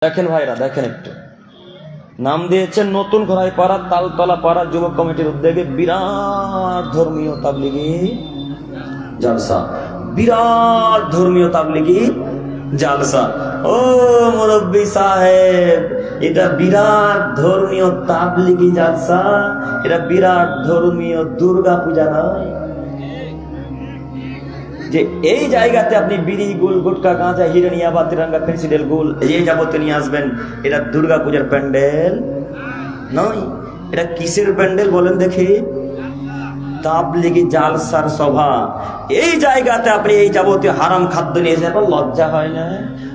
দেখেন ভাইরা, দেখেন একটু নাম দিয়েছেন নতুন ঘোড়াই পাড়া তালতলা পাড়া যুবক কমিটির উদ্যোগে বিরাট ধর্মীয় তাবলিগি জালসা। বিরাট ধর্মীয় তাবলিগি জালসা। ও মুরব্বী সাহেব, এটা বিরাট ধর্মীয় তাবলিগি জালসা, এটা বিরাট ধর্মীয় দুর্গা পূজা নয় যে এই জায়গাতে আপনি বিড়ি গুল গুটকা গাঁজা হিরণিয়া বা তিরঙ্গা পেন্সিডেল গুল এই যাবতীয় নিয়ে আসবেন। এটা দুর্গা পূজার প্যান্ডেল নয়। এটা কিসের প্যান্ডেল বলেন দেখি? তাবলিগি জালসার সভা। এই জায়গাতে আপনি এই যাবতীয় হারাম খাদ্য নিয়ে এসে আপনার লজ্জা হয় না?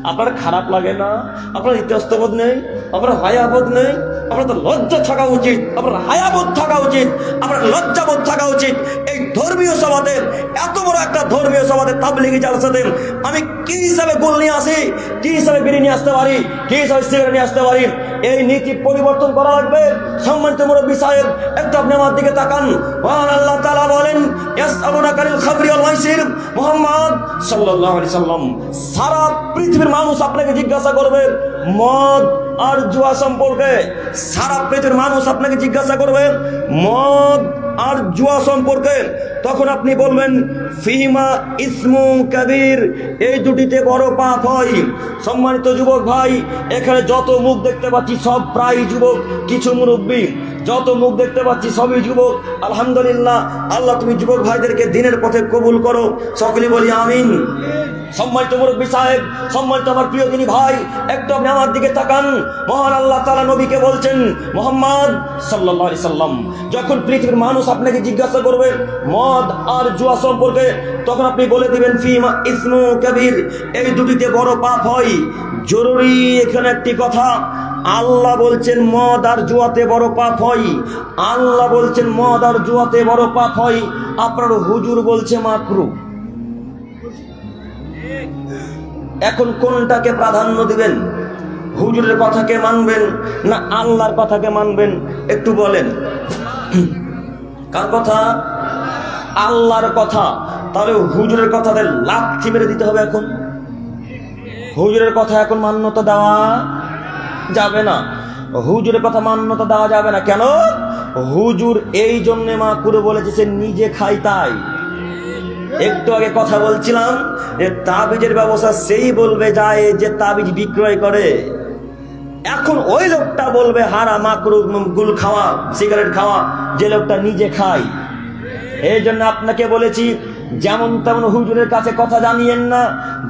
আপনার খারাপ লাগে না? আপনার ইতস্তবোধ নেই? আপনার হায়াবোধ নেই? আপনার তো লজ্জা থাকা উচিত, আপনার হায়াবোধ থাকা উচিত, আপনার লজ্জাবোধ থাকা উচিত। এই ধর্মীয় সভাতে, এত বড় একটা ধর্মীয় সভাতে তাবলিগি জালসাতে আমি কি হিসাবে গোল নিয়ে আসি, কি হিসাবে বিড়ি নিয়ে আসতে পারি, কি হিসাবে সিগারেট নিয়ে আসতে পারি? এই নীতি পরিবর্তন করা লাগবে। সম্মানিত মুরব্বী সাহেব, একটু আপনি আমার দিকে তাকান। মহান আল্লাহ তাআলা বলেন, ইয়াসআলুনাকা আনিল খামরি ওয়াল মাইসির। মুহাম্মদ সাল্লাল্লাহু আলাইহি সাল্লাম, সারা পৃথিবীর মানুষ আপনাকে জিজ্ঞাসা করবে মদ আর জুয়া সম্পর্কে। সারা পৃথিবীর মানুষ আপনাকে জিজ্ঞাসা করবে মদ আর জুয়া সম্পর্কে। তখন আপনি বলবেন ফিহিমা ইসমু কাবীর, এই দুটিতে বড় পাপ হয়। সম্মানিত যুবক ভাই, এখানে যত মুখ দেখতে পাচ্ছি সব প্রায় যুবক, কিছু মুরব্বী। যত মুখ দেখতে পাচ্ছি সবই যুবক। আলহামদুলিল্লাহ, আল্লাহ তুমি যুবক ভাইদেরকে দিনের পথে কবুল করো, সকলে বলি আমিন। সম্মানিত মুরব্বী সাহেব, সম্মানিত আমার প্রিয় দিনী ভাই, একটু আপনি আমার দিকে তাকান। মহান আল্লাহ তাআলা নবীকে বলছেন, মুহাম্মদ সাল্লাল্লাহু আলাইহি সাল্লাম, যখন পৃথিবীর মানুষ আপনাকে জিজ্ঞাসা করবে মদ আর জুয়া সম্পর্কে, তখন আপনি বলে দিবেন ফিমা ইসমু কাবীর, এই দুটিতে বড় পাপ হয়। জরুরি এখানে একটি কথা, আল্লাহ বলছেন মদ আর জুয়াতে বড় পাপ হয়। আল্লাহ বলছেন মদ আর জুয়াতে বড় পাপ হয়, আপনার হুজুর বলছে মাকরুহ। এখন কোনটাকে প্রাধান্য দিবেন? হুজুরের কথাকে মানবেন না আল্লাহর কথাকে মানবেন? একটু বলেন। কার কথা? আল্লাহর কথা। তাহলে হুজুরের কথাতে লাথি মেরে দিতে হবে। এখন হুজুরের কথা এখন মান্যতা দেওয়া যাবে না। হুজুরের কথা মান্যতা দেওয়া যাবে না। কেন? হুজুর এই জন্যে মাকরুহ বলেছে, সে নিজে খায় তাই। একটু আগে কথা বলছিলাম যে তাবিজের ব্যবস্থা সেই বলবে যায় যে তাবিজ বিক্রয় করে। এখন ওই লোকটা বলবে হারাম, মাকরুহ, গুল খাওয়া, সিগারেট খাওয়া, যে লোকটা নিজে খায়। এই জন্য আপনাকে বলেছি, যেমন তেমন হুজুরের কাছে কথা জানিয়েন না,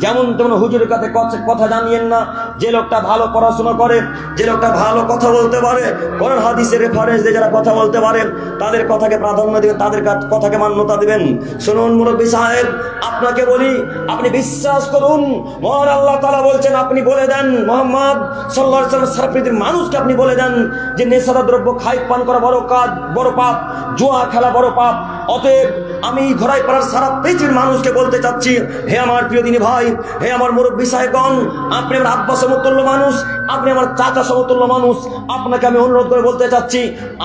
যেমন তেমন হুজুরের কাছে কথা জানিয়েন না। যে লোকটা ভালো পড়াশোনা করে, যে লোকটা ভালো কথা বলতে পারে, কোরআন হাদিসের রেফারেন্স দিয়ে যারা কথা বলতে পারে, তাদের কথাকে প্রাধান্য দিবেন, তাদের কথাকে মান্যতা দিবেন। শুনুন মুরব্বী সাহেব, আপনাকে বলি, আপনি বিশ্বাস করুন, মহান আল্লাহ তাআলা বলছেন, আপনি বলে দেন মুহাম্মদ সাল্লাল্লাহু আলাইহি ওয়াসাল্লাম, সারা পৃথিবীর মানুষকে আপনি বলে দেন যে নেশাদার দ্রব্য খাই পান করা বড় কাজ, বড় পাপ, জুয়া খেলা বড় পাপ। অতএব আমি ঘোড়াই পাড়ার সারা পৃথিবীর মানুষকে বলতে চাচ্ছি, হে আমার প্রিয় দিনী ভাই, হে আমার মুরব্বী সাহেবগণ, আপনি আমার আব্বা সমতুল্য মানুষ, আপনি আমার চাচা সমতুল্য মানুষ, আপনাকে আমি অনুরোধ করে বলতে চাচ্ছি,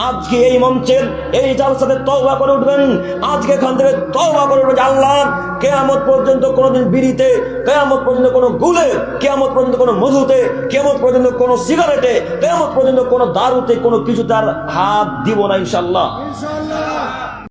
আজকে এই মঞ্চের এই জালসাতে তওবা করে উঠবেন। আজকে এখান থেকে তওবা করে উঠবেন। আল্লাহ কিয়ামত পর্যন্ত কোনোদিন বিড়িতে, কিয়ামত পর্যন্ত কোনো গুলে, কিয়ামত পর্যন্ত কোনো মধুতে, কিয়ামত পর্যন্ত কোনো সিগারেটে, কিয়ামত পর্যন্ত কোনো দারুতে, কোনো কিছু তার হাত দিব না ইনশাআল্লাহ।